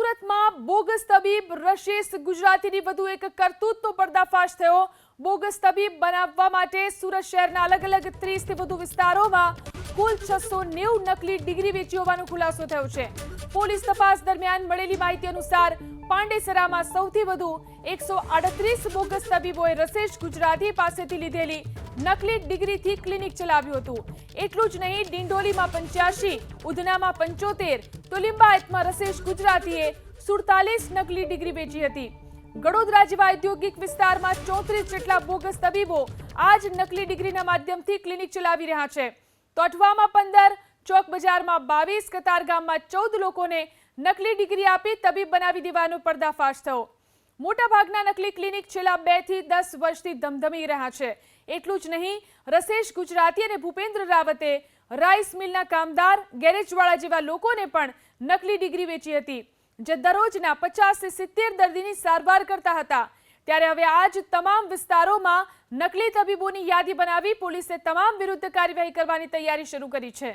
સુરતમાં બોગસ તબીબ રશેશ ગુજરાતીની વધુ એક કરતૂતનો પર્દાફાશ થયો। બોગસ તબીબ બનાવવા માટે સુરત શહેરના અલગ અલગ 30 થી વધુ વિસ્તારોમાં કુલ 690 નકલી ડિગ્રી વેચી હોવાનો ખુલાસો થયો છે। પોલીસ તપાસ દરમિયાન મળેલી માહિતી અનુસાર પાંડેસરામાં સૌથી વધુ 138 બોગસ તબીબોએ રશેશ ગુજરાતી પાસેથી લીધેલી નકલી ડિગ્રીથી ક્લિનિક ચલાવ્યું હતું। એટલું જ નહીં, ડિંડોલીમાં 85, ઉધનામાં 75, તો લિંબાયતમાં રશેશ ગુજરાતીએ 47 નકલી ડિગ્રી વેચી હતી। ગડોદરા જેવા ઔદ્યોગિક વિસ્તારમાં 34 જેટલા બોગસ તબીબો આ જ નકલી ડિગ્રીના માધ્યમથી ક્લિનિક ચલાવી રહ્યા છે। તો અઠવામાં 15, ચોક બજારમાં 22, કતારગામમાં 14 લોકોને નકલી ડિગ્રી આપી તબીબ બનાવી દેવાનો પર્દાફાશ થયો। મોટાભાગના નકલી ક્લિનિક છેલ્લા 2 થી 10 વર્ષથી ધમધમી રહ્યા છે। એટલું જ નહીં, રશેશ ગુજરાતી અને ભૂપેન્દ્ર રાવતે રાઈસ મિલના કામદાર, ગેરેજવાળા જેવા લોકોને પણ નકલી ડિગ્રી વેચી હતી, જે દરરોજના 50 થી 70 દર્દીની સારવાર કરતા હતા। ત્યારે હવે આ જ તમામ વિસ્તારોમાં નકલી તબીબોની યાદી બનાવી પોલીસે તમામ વિરુદ્ધ કાર્યવાહી કરવાની તૈયારી શરૂ કરી છે।